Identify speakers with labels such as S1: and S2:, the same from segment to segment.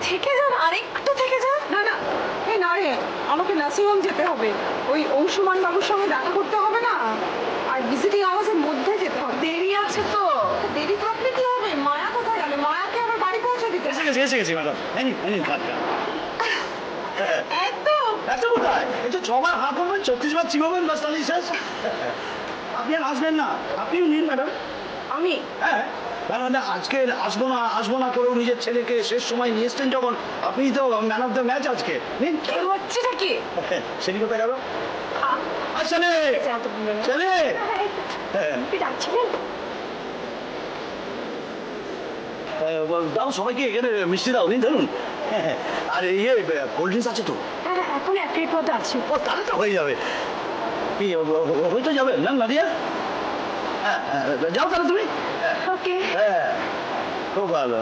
S1: থেকে যান, আরেকটু থেকে যান।
S2: না না, এই না রে, আমাকে নার্সিংহোম যেতে হবে, ওই অংশুমান বাবুর সঙ্গে দেখা করতে হবে না, আর ভিজিটিং আওয়ার্সের মধ্যে যেতে হবে।
S1: দেরি আছে তো।
S2: দেরি থাকলে কি হবে? মায়া কোথায় গেল? মায়াকে আমার বাড়ি পৌঁছে দিতে হবে।
S3: এসে গেছি ম্যাডাম।
S2: একদম
S3: এত কোথায়? এই তো 6 বার হাত করবেন, 36 বার চিবাবেন, বাস তাহলেই শেষ। আপনি আর আসবেন না, আপনিও নিন ম্যাডাম।
S2: আমি
S3: হ্যাঁ ম্যাডাম, আজকে আসবো না করেও নিজের ছেলেকে শেষ সময় নিয়ে এসছেন যখন, আপনি তো ম্যান অফ দ্য ম্যাচ আজকে। নিন।
S2: কি হচ্ছেটা কি?
S3: সেটি কোথায় গেল? ছেলে ছেলে, হ্যাঁ
S2: ডাকছিলেন?
S3: দাও সবাইকে এখানে মিষ্টি দাও, নিন ধরুন। আর ইয়ে কোল্ড ড্রিঙ্কস আছে তো?
S2: হ্যাঁ এখন এক প্লেট মতো আছে।
S3: ও তাহলে তো হয়ে যাবে। কি হয়তো যাবে না নাদিয়া? হ্যাঁ যাও তাহলে তুমি।
S2: ওকে।
S3: হ্যাঁ খুব ভালো।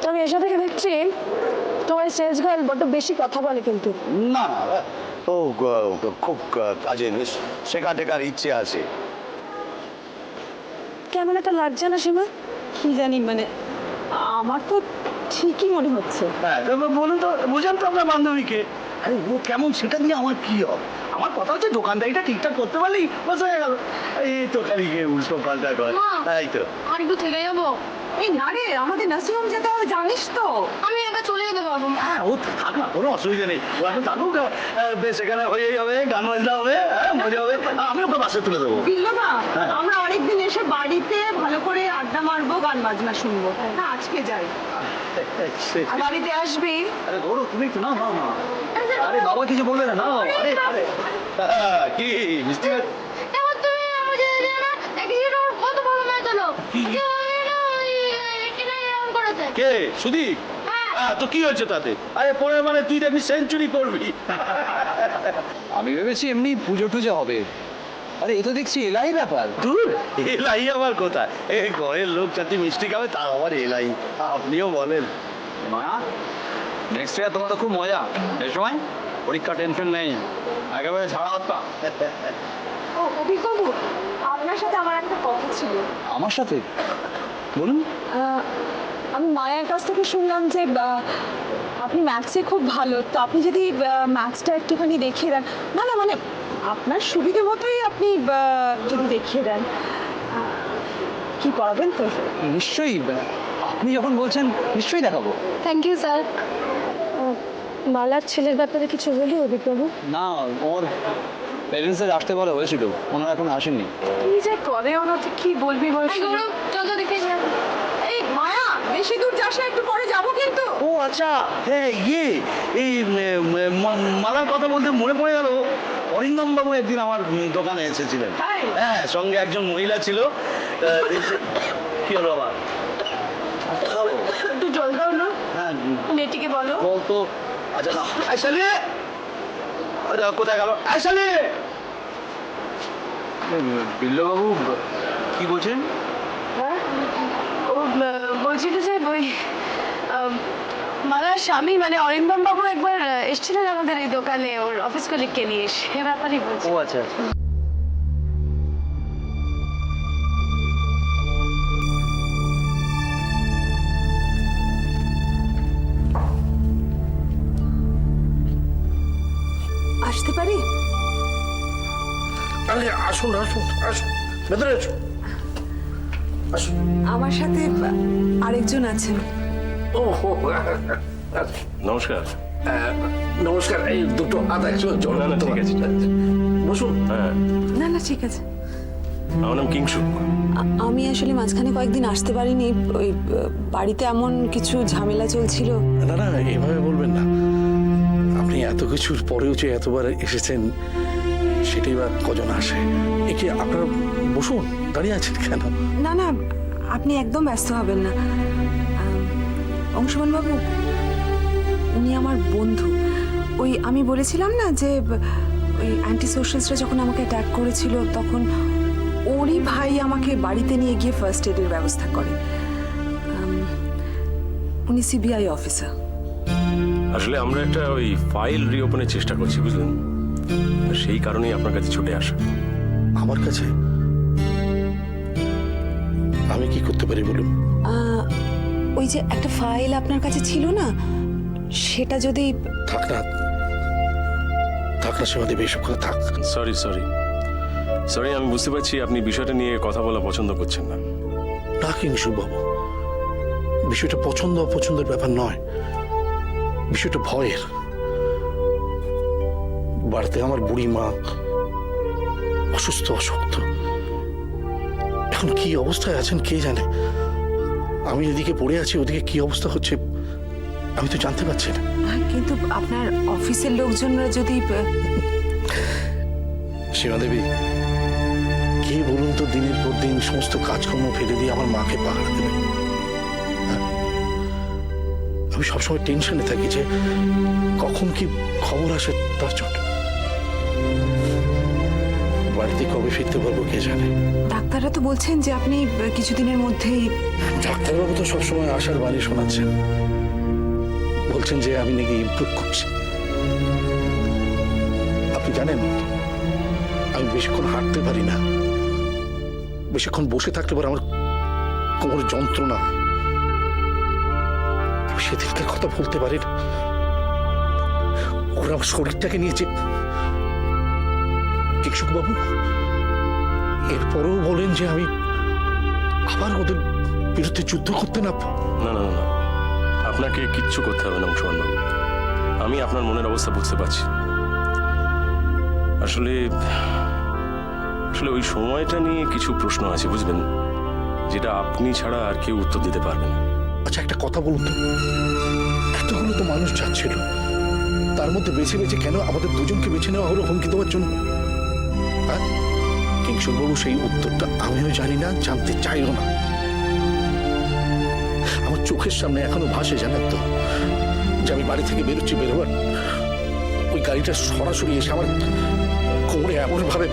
S2: আমি এসে থেকে দেখছি তোমার সেলস গার্ল বড্ড বেশি কথা বলে কিন্তু।
S3: না না, ও খুব কাজে শেখা টেখার ইচ্ছে আছে।
S2: কেমন একটা লাগছে না সীমা? কি জানি, মানে আমার তো ঠিকই মনে হচ্ছে।
S3: হ্যাঁ বলুন তো, বুঝেন তো আপনার বান্ধবীকে? আরে ও কেমন সেটা নিয়ে আমার কি হবে? আমার কথা হচ্ছে দোকানদারিটা ঠিকঠাক করতে পারলেই বাস হয়ে গেল। এই তো খালি গিয়ে উল্টো পাল্টা করে। তাই তো।
S1: আর একটু থেকে যাবো।
S2: এই না রে, আমাদের নার্সিংহোম যেতে হবে জানিস তো।
S1: আমি এবার চলে যেতে পারবো।
S3: হ্যাঁ ও থাক না, কোনো অসুবিধা নেই, ও এখন থাকুক। বেশ এখানে হয়ে যাবে, গান বাজনা হবে, হ্যাঁ মজা হবে, আমি ওকে বাসে তুলে দেবো।
S2: বিল্লবা,
S3: হ্যাঁ।
S2: আমরা অনেকদিন এসে বাড়িতে ভালো করে আড্ডা মারবো, গান বাজনা শুনবো। না আজকে যাই। আর বাড়িতে আসবি?
S3: আরে ধরো তুমি একটু নাও নাও নাও। আরে বাবা কিছু বলবে না, নাও। আরে আরে কি মিষ্টি?
S1: এবার তুমি আমার যেতে দিও না। দেখি এটা ওর কত বড় ম্যাচ হলো। করেছে।
S3: কে সুদীপ?
S1: হ্যাঁ।
S3: তো কি হয়েছে তাতে? আরে পরে মানে তুই দেখবি সেঞ্চুরি করবি।
S4: আমি ভেবেছি এমনি পুজো টুজো হবে। আরে এ তো দেখছি এলাই ব্যাপার।
S3: দূর, এলাই আবার কোথায়? এই ঘরের লোক যাতে মিষ্টি খাবে তা আবার এলাই, আপনিও বলেন।
S4: মায়া, নেক্সট ইয়ার তোমার তো খুব মজা। এই সময় পরীক্ষা টেনশন নেই, একেবারে ছাড়া হাত পা।
S2: ও অভিজ্ঞবাবু, আপনার সাথে আমার একটা কথা ছিল।
S4: আমার সাথে বলুন।
S2: আমি মায়ের কাছ থেকে শুনলাম যে আপনি ম্যাথসে খুব ভালো, তো আপনি যদি ম্যাথসটা একটুখানি দেখিয়ে দেন। না না, মানে আপনার সুবিধে মতোই আপনি যদি দেখিয়ে দেন। কি পড়াবেন তো?
S4: নিশ্চয়ই, আপনি যখন বলছেন নিশ্চয়ই দেখাবো।
S1: Thank you sir.
S2: মালার ছেলের ব্যাপারে কিছু বলি অভিজ্ঞবাবু?
S4: না, ওর প্যারেন্টসের আসতে বলা হয়েছিল, ওনারা এখন আসেননি।
S2: কি যে করে ওরা, তো কি বলবি বল?
S1: গৌরব চল তো দেখে যা।
S2: এই মায়া, বেশি দূর যাস না, একটু পরে যাবো কিন্তু।
S3: ও আচ্ছা, হ্যাঁ ইয়ে এই মালার কথা বলতে মনে পড়ে গেল, অরিন্দম বাবু একদিন আমার দোকানে এসেছিলেন।
S2: তাই?
S3: হ্যাঁ, সঙ্গে একজন মহিলা ছিল। কি হলো আবার?
S2: একটু জল দাও না,
S3: হ্যাঁ
S2: মেয়েটিকে বলো।
S3: বলতো। আচ্ছা না আইসালি, কোথায় গেল আইসালি?
S4: বিল্লবাবু কি বলছেন?
S2: হ্যাঁ, ও বলছিল যে ওই মালার স্বামী মানে অরিন্দম বাবু একবার এসেছিলেন আমাদের এই দোকানে ওর অফিস কলিগকে নিয়ে, সে ব্যাপারই বলছি।
S4: ও আচ্ছা আচ্ছা।
S2: আসতে পারি?
S3: আরে আসুন আসুন আসুন, ভেতরে আসুন আসুন।
S2: আমার সাথে আরেকজন আছেন।
S5: ও নমস্কার। নমস্কার, এই দুটো হাত একসঙ্গে জল
S6: না, ঠিক আছে।
S5: বসুন। হ্যাঁ,
S2: না না ঠিক আছে।
S6: আমার নাম কিংশুক।
S2: আমি আসলে মাঝখানে কয়েকদিন আসতে পারিনি, ওই বাড়িতে এমন কিছু ঝামেলা চলছিল।
S5: না না এভাবে বলবেন না, আপনি এত কিছুর পরেও যে এতবার এসেছেন সেটাই বা কজন আসে। একে আপনারা বসুন, দাঁড়িয়ে আছেন কেন?
S2: না না, আপনি একদম ব্যস্ত হবেন না। অংশুমান বাবু, উনি আমার বন্ধু। ওই আমি বলেছিলাম না যে ওই অ্যান্টি সোশ্যালসরা যখন আমাকে অ্যাটাক করেছিল, তখন ওরই ভাই আমাকে বাড়িতে নিয়ে গিয়ে ফার্স্ট এডের ব্যবস্থা করে। উনি সিবিআই অফিসার।
S6: আসলে আমরা একটা ওই ফাইল রিওপেনের চেষ্টা করছি, বুঝলেন? সেই কারণেই আপনার কাছে ছুটে আসা।
S5: আমার কাছে আমি কি করতে পারি বলুন?
S2: ওই যে একটা ফাইল আপনার কাছে ছিল না, সেটা যদি
S5: থাক না সীমাদেবী, এসব কথা থাক।
S6: সরি সরি সরি, আমি বুঝতে পারছি আপনি বিষয়টা নিয়ে কথা বলা পছন্দ করছেন না।
S5: না কিংশুক বাবু, বিষয়টা পছন্দ অপছন্দের ব্যাপার নয়, বিষয়টা ভয়ের। বাড়িতে আমার বুড়ি মা অসুস্থ অশক্ত, এখন কি অবস্থায় আছেন কে জানে। আমি এদিকে পড়ে আছি, ওদিকে কি অবস্থা হচ্ছে আমি তো জানতে পারছি না।
S2: কিন্তু আপনার অফিসের লোকজনরা যদি
S5: সীমাদেবী, কে বলুন তো দিনের পর দিন সমস্ত কাজকর্ম ফেলে দিয়ে আমার মাকে পাহারা দেবে? হ্যাঁ? আমি সবসময় টেনশনে থাকি যে কখন কি খবর আসে তার জন্য। বাড়িতে কবে ফিরতে পারবো কে জানে।
S2: ডাক্তাররা তো বলছেন যে আপনি কিছুদিনের মধ্যেই।
S5: ডাক্তারবাবু তো সবসময় আশার বাণী শোনাচ্ছেন, বলছেন যে আমি নাকি ইমপ্রুভ করছি। আপনি জানেন আমি বেশিক্ষণ হাঁটতে পারি না, বেশিক্ষণ বসে থাকতে পারে আমার কোমরে যন্ত্রণা। আমি সেদিনকার কথা বলতে পারি না, ওরা আমার শরীরটাকে নিয়েছে। কিংশুক বাবু এরপরেও বলেন যে আমি আবার ওদের বিরুদ্ধে যুদ্ধ করতে না।
S6: না না না, আপনাকে কিচ্ছু করতে হবে না অংশুমানবাবু, আমি আপনার মনের অবস্থা বুঝতে পারছি। আসলে আসলে ওই সময়টা নিয়ে কিছু প্রশ্ন আছে বুঝবেন, যেটা আপনি ছাড়া আর কেউ উত্তর দিতে পারবে না।
S5: আচ্ছা একটা কথা বলুন তো, এতগুলো তো মানুষ যাচ্ছিল, তার মধ্যে বেছে বেছে কেন আমাদের দুজনকে বেছে নেওয়া হলো হুমকি দেওয়ার জন্য? হ্যাঁ কিংশুক বাবু, সেই উত্তরটা আমিও জানি না, জানতে চাইও না। আমার চোখের সামনে এখনো ভাসে জানেন তো, যে আমি বাড়ি থেকে বেরোচ্ছি, বেরোবার ওই গাড়িটা সরাসরি এসে আমার কোমরে এমন ভাবে,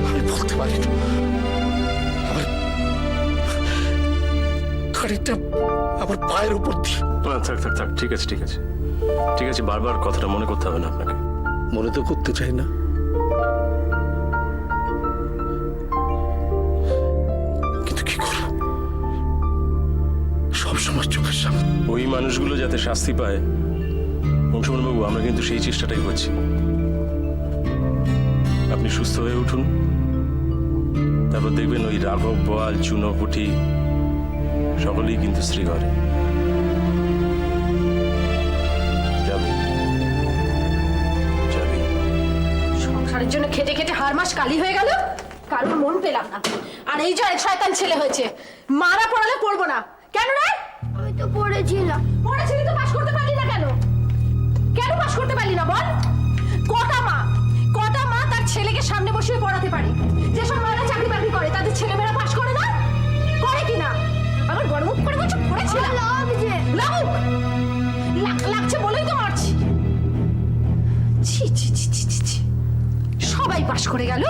S5: আমি বলতে পারি না, আমার গাড়িটা আমার পায়ের উপর দিয়ে।
S6: থাক থাক থাক, ঠিক আছে ঠিক আছে ঠিক আছে, বারবার কথাটা মনে করতে হবে না আপনাকে।
S5: মনে তো করতে চাই না, কিন্তু কি করব, সবসময় চোখের সামনে।
S6: ওই মানুষগুলো যাতে শাস্তি পায় অংশুমানবাবু, আমরা কিন্তু সেই চেষ্টাটাই করছি। আপনি সুস্থ হয়ে উঠুন, তারপর দেখবেন ওই রাঘব বোয়াল চুনোপুটি সকলেই কিন্তু শ্রীঘরে যাবে যাবে।
S1: সংসারের জন্য খেটে খেটে হার মাস কালি হয়ে গেল, কারোর মন পেলাম না। আর এই যে এক শয়তান ছেলে হয়েছে, মারা পড়ালে পড়বো না কেন রে?
S7: আমি তো পড়েছিলাম।
S1: পড়েছিলি তো পাশ করতে পারলি না কেন? কেন পাশ করতে পারলি না বল? কটা মা তার ছেলেকে সামনে বসিয়ে পড়াতে পারে? যেসব মায়েরা চাকরি বাকরি করে তাদের ছেলেমেয়েরা পাশ করে না, করে কি না? আমার বড় মুখ করে বলছো পড়েছিলাম। লাগছে বলেই তো মারছি। ছি ছি ছি ছি ছি ছি, সবাই পাশ করে গেল,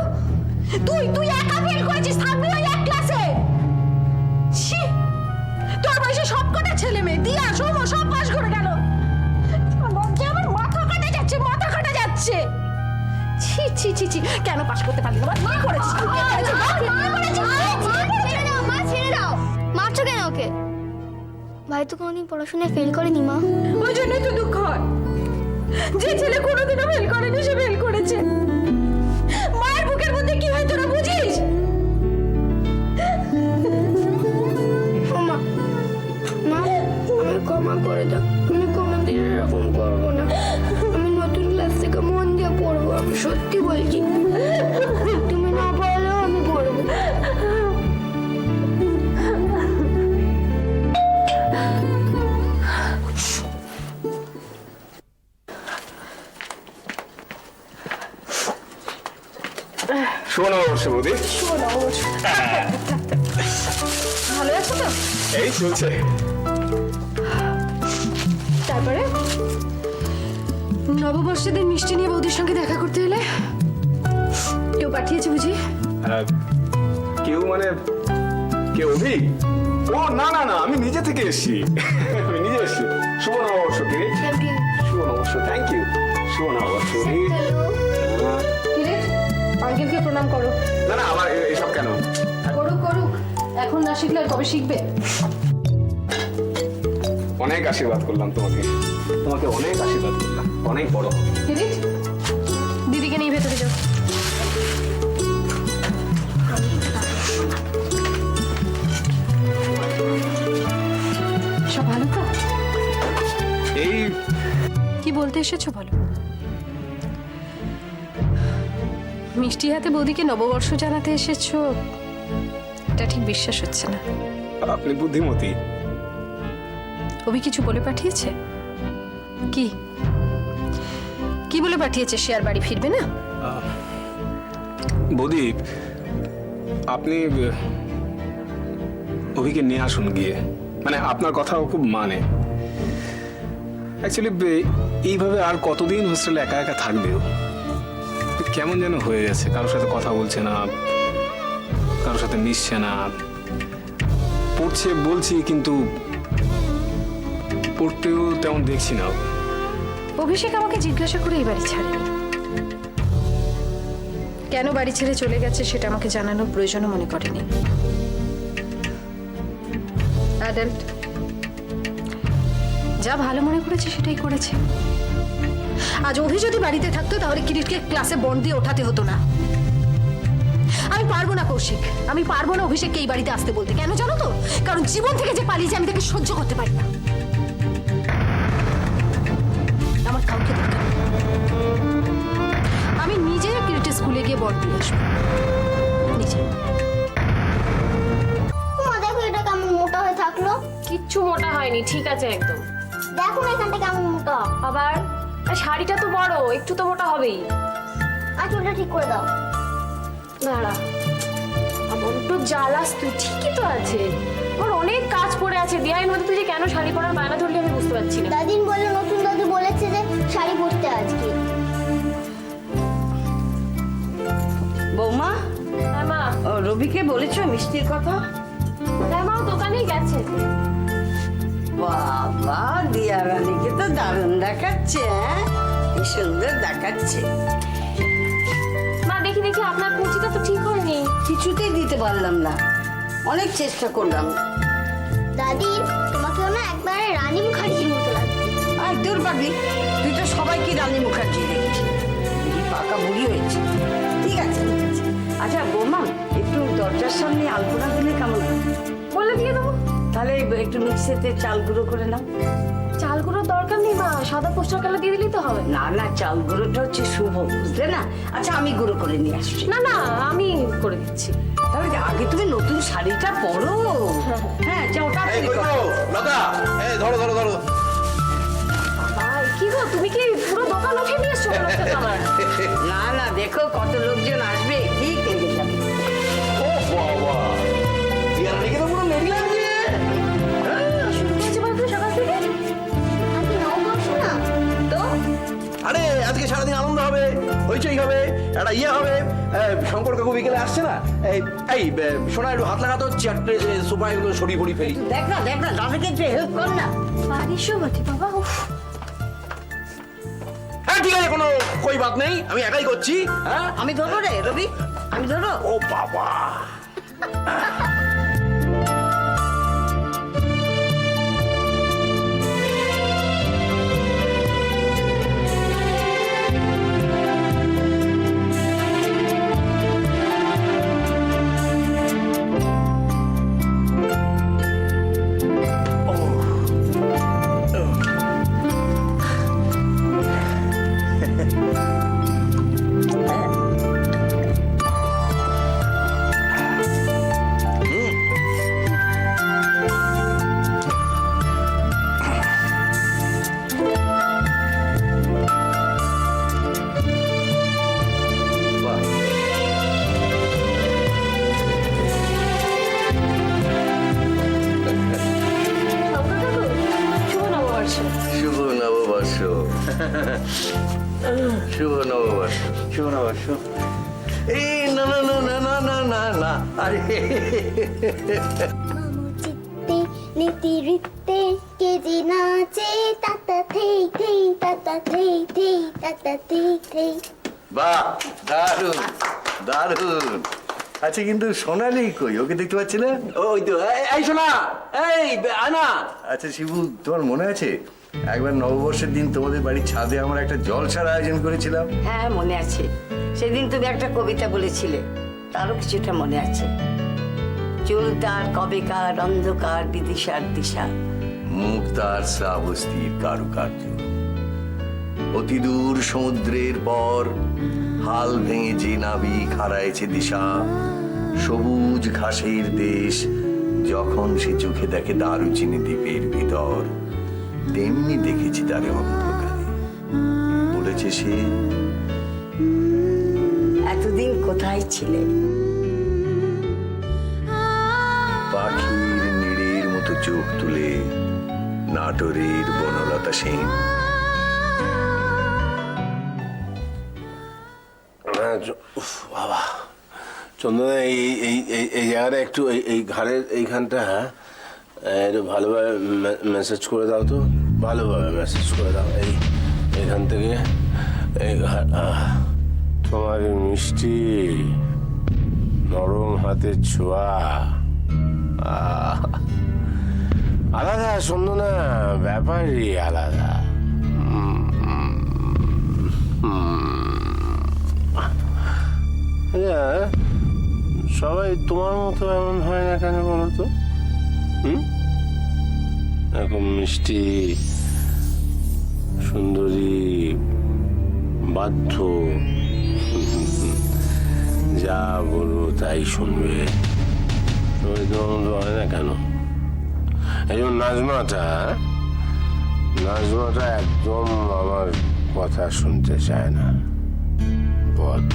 S1: তুই একা ফেল করেছিস, থাকবি ওই এক ক্লাসে। ছি, তোর বয়সে সবকটা ছেলে মেয়ে দিয়া সোমো সব পাশ করে গেল। আমার মাথা কাটা যাচ্ছে। ছি ছি ছি ছি, কেন পাশ করতে পারলি না? কি করেছিস তুই? কে করেছিস?
S7: মা ছেড়ে দাও, মারছো কেন ওকে? ভাই তো কোনোদিন পড়াশোনায় ফেল করেনি মা।
S1: ওই জন্যই তো দুঃখ হয়, যে ছেলে কোনোদিনও ফেল করেনি সে ফেল করেছে। মায়ের বুকের মধ্যে কি হয় তোরা বুঝিস?
S7: মা মা আমায় ক্ষমা করে দাও, আমি কোনোদিন এরকম করবো না। আমি নতুন ক্লাস থেকে মন দিয়ে পড়বো, আমি সত্যি বলছি। তুমি না পড়লেও আমি পড়বো।
S8: শোনো অবশ্য বৌদি,
S1: ভালো আছো তো?
S8: এই চলছে।
S1: তারপরে নববর্ষের দিন মিষ্টি নিয়ে বৌদির সঙ্গে দেখা করতে এলে, কেউ পাঠিয়েছে বুঝি?
S8: কেউ মানে কে? অভি? ও না না না, আমি নিজে থেকে এসেছি, আমি নিজে এসেছি। শুভ নববর্ষ কে? শুভ নববর্ষ, থ্যাংক ইউ। শুভ নববর্ষ।
S1: কিরে, আঙ্কেলকে প্রণাম করো।
S8: না না, আবার এসব কেন?
S1: করুক, এখন না শিখলে আর কবে শিখবে?
S8: অনেক আশীর্বাদ করলাম তোমাকে, তোমাকে অনেক আশীর্বাদ করলাম, অনেক বড় হবে।
S1: দিদি, দিদিকে নিয়ে ভেতরে যাও। সব ভালো তো?
S8: এই
S1: কি বলতে এসেছো বলো? মিষ্টি হাতে বৌদিকে নববর্ষ জানাতে এসেছো, এটা ঠিক বিশ্বাস হচ্ছে না।
S8: আপনি বুদ্ধিমতী।
S1: অভি কিছু বলে পাঠিয়েছে? কি কি বলে পাঠিয়েছে? সে আর বাড়ি ফিরবে না?
S8: বৌদি, আপনি অভিকে নিয়ে আসুন গিয়ে, মানে আপনার কথাও খুব মানে। অ্যাকচুয়ালি এইভাবে আর কতদিন হোস্টেলে একা একা থাকবে? ও কেমন যেন হয়ে গেছে, কারোর সাথে কথা বলছে না, কারোর সাথে মিশছে না। পড়ছে বলছি, কিন্তু পড়তেও তেমন দেখছি না।
S1: অভিষেক আমাকে জিজ্ঞাসা করে এই বাড়ি ছাড়েনি। কেন বাড়ি ছেড়ে চলে গেছে সেটা আমাকে জানানোর প্রয়োজনও মনে করেনি। অ্যাডাল্ট যা ভালো মনে করেছে সেটাই করেছে। আজ অভি যদি বাড়িতে থাকতো তাহলে কিরিটকে ক্লাসে বন্ড দিয়ে ওঠাতে হতো না। আমি পারবো না কৌশিক, আমি পারবো না অভিষেককে এই বাড়িতে আসতে বলতে। কেন জানো তো? কারণ জীবন থেকে যে পালিয়েছে আমি তাকে সহ্য করতে পারি না। আমার কাউকে দরকার নেই। আমি নিজে কিরিটের স্কুলে গিয়ে বন্ড দিয়ে আসবো, নিজে।
S7: মা দেখো এটা কেমন মোটা হয়ে থাকলো।
S9: কিচ্ছু মোটা হয়নি, ঠিক আছে একদম।
S7: দেখো না এখানটা কেমন মোটা।
S9: আবার আর শাড়িটা তো বড়, একটু তো মোটা হবেই।
S7: চুলটা ঠিক করে দাও।
S9: দাঁড়া, আমার তো জ্বালাস তুই, ঠিকই তো আছে। আমার অনেক কাজ পড়ে আছে, বিয়ের মধ্যে তুই যে কেন শাড়ি পরার বায়না ধরলি আমি বুঝতে পারছি না।
S7: দাদিন বললো, নতুন দাদি বলেছে যে শাড়ি পরতে আজকে।
S10: বৌমা,
S9: হ্যাঁ মা।
S10: ও রবিকে বলেছো মিষ্টির কথা?
S9: হ্যাঁ মা, ও দোকানেই গেছে।
S10: বাবা, দিয়া রানীকে তো দারুণ দেখাচ্ছে। হ্যাঁ, কি সুন্দর দেখাচ্ছে।
S9: মা দেখি দেখি আপনার কুচিটা তো ঠিক হয়নি।
S10: কিছুতেই দিতে পারলাম না, অনেক চেষ্টা করলাম।
S7: দাদি তোমাকেও না একবারে রানী মুখার্জির মতো লাগছে।
S10: আর দূর পাগলি, তুই তো সবাইকে রানী মুখার্জি দেখছিস। পাকা বুড়ি হয়েছে। ঠিক আছে, ঠিক আছে। আচ্ছা বৌমা, একটু দরজার সামনে আলপনা দিলে কেমন হয়?
S9: বলে দিয়ে দেবো।
S10: তাহলে একটু মিক্সিতে চাল গুঁড়ো করে নাও।
S9: চাল গুঁড়োর দরকার নেই মা, সাদা পোস্টার কালার দিয়ে দিলেই তো হবে।
S10: না না, চাল গুঁড়োটা হচ্ছে শুভ, বুঝলে না? আচ্ছা আমি গুঁড়ো করে নিয়ে আসছি।
S9: না না, আমি করে দিচ্ছি।
S10: তাহলে আগে তুমি নতুন শাড়িটা পরো। হ্যাঁ, যাও তাড়াতাড়ি করো।
S5: ধরো ধরো ধরো।
S9: ভাই কি গো, তুমি কি পুরো দোকান উঠে নিয়ে এসছো মনে হচ্ছে তো আমার।
S10: না না, দেখো কত লোকজন আসবে, ঠিক লেগে যাবে।
S5: ও বাবা, ইয়ারানিকে তো পুরো লেডি লাগছে।
S9: শুরু হয়েছে বলতো সকাল থেকে।
S7: আজকে নববর্ষ না
S9: তো
S5: আরে আজকে সারাদিন আনন্দ হবে, হইচই হবে, একটা ইয়ে হবে। শঙ্কর কাকু বিকেলে আসছে না? এই সোনা একটু হাত লাগাতো, চারটে সোফা এগুলো সরিয়ে ফড়ি ফেলি।
S10: দেখ না দাদাকে একটু হেল্প কর না।
S9: বাড়ির সবাই বাবা, উফ।
S5: হ্যাঁ ঠিক আছে, কোনো কই বাত নেই, আমি একাই করছি। হ্যাঁ
S10: আমি ধরো রে রবি, আমি ধরো।
S5: ও বাবা,
S9: শুভ নববর্ষ।
S11: শুভ নববর্ষ, শুভ নববর্ষ, শুভ নববর্ষ। এই না না না না না না না না, আরে
S7: চিত্তে নীতি রিত্তে কেজি নাচে তাতা থেই থেই তাতা থেই থেই তাতা থেই থেই।
S11: বাহ, দারুণ দারুণ। আচ্ছা কিন্তু সোনালি কই, ওকে দেখতে পাচ্ছি না।
S8: ওই তো এই শোনা, এই আনা।
S11: আচ্ছা শিবু, তোমার মনে আছে একবার নববর্ষের দিন তোমাদের বাড়ির ছাদে আমরা একটা জলসার আয়োজন করেছিলাম?
S10: হ্যাঁ মনে আছে, সেদিন তুমি একটা কবিতা বলেছিলে, তারও কিছুটা মনে আছে। চুল তার কবেকার, অন্ধকার বিদিশার দিশা,
S11: মুখ তার শ্রাবস্তির কারুকার্য, অতি দূর সমুদ্রের পর হাল ভেঙে যে নাবিক হারাইছে দিশা, সবুজ ঘাসের দেশ যখন সে চোখে দেখে দারুচিনি দ্বীপের ভিতর, তেমনি দেখেছি তারে অন্ধকারে, বলেছে সে।
S10: এতদিন কোথায় ছিলে?
S11: পাখির নীড়ের মতো চোখ তুলে নাটোরের বনলতা সেন।
S6: বাবা চন্দনা, এই এই এই এই জায়গাটা একটু এই ঘাড়ের এইখানটা একটু ভালোভাবে মেসেজ করে দাও তো, ভালোভাবে মেসেজ করে দাও। এইখান থেকে এই তোমার মিষ্টি নরম হাতের ছোঁয়া আলাদা চন্দনা, ব্যাপারই আলাদা। সবাই তোমার মতো এমন হয় না কেন বলো তো? এরকম মিষ্টি, সুন্দরী, বাধ্য, যা বলবো তাই শুনবে, সবাই তোমার মতো হয় না কেন? এই যেমন নাজমাটা একদম আমার কথা শুনতে চায় না, বদ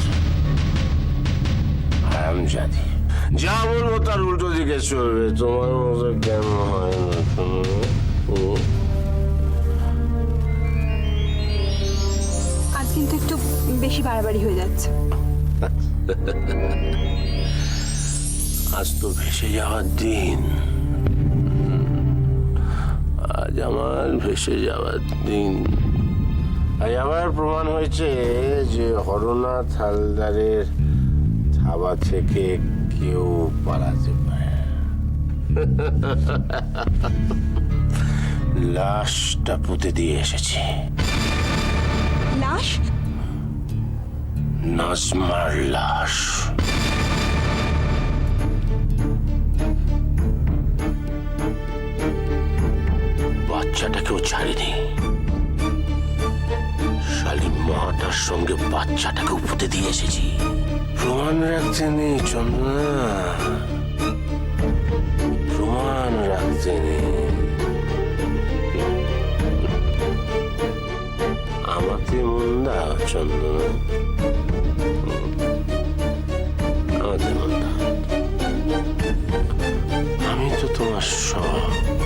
S6: হারামজাদি, যা বলবো তার উল্টো দিকে চলবে। তোমার মতো কেন হয় না?
S2: আজ কিন্তু একটু বেশি বাড়াবাড়ি হয়ে যাচ্ছে।
S6: আজ তো ভেসে যাওয়ার দিন, আজ আমার ভেসে যাওয়ার দিন। আজ আবার প্রমাণ হয়েছে যে হরনাথ হালদারের থাবা থেকে কেউ পালাতে পারে। লাশটা পুঁতে দিয়ে এসেছে।
S2: লাশ?
S6: নাজমার লাশ। বাচ্চাটাকেও ছাড়িনি, শালী মাটার সঙ্গে বাচ্চাটাকেও পুঁতে দিয়ে এসেছি। প্রমাণ রাখতে নেই চন্দনা, প্রমাণ রাখতে নেই। আমাকে মন দাও চন্দনা, আমাকে মন দাও। আমি তো তোমার সব।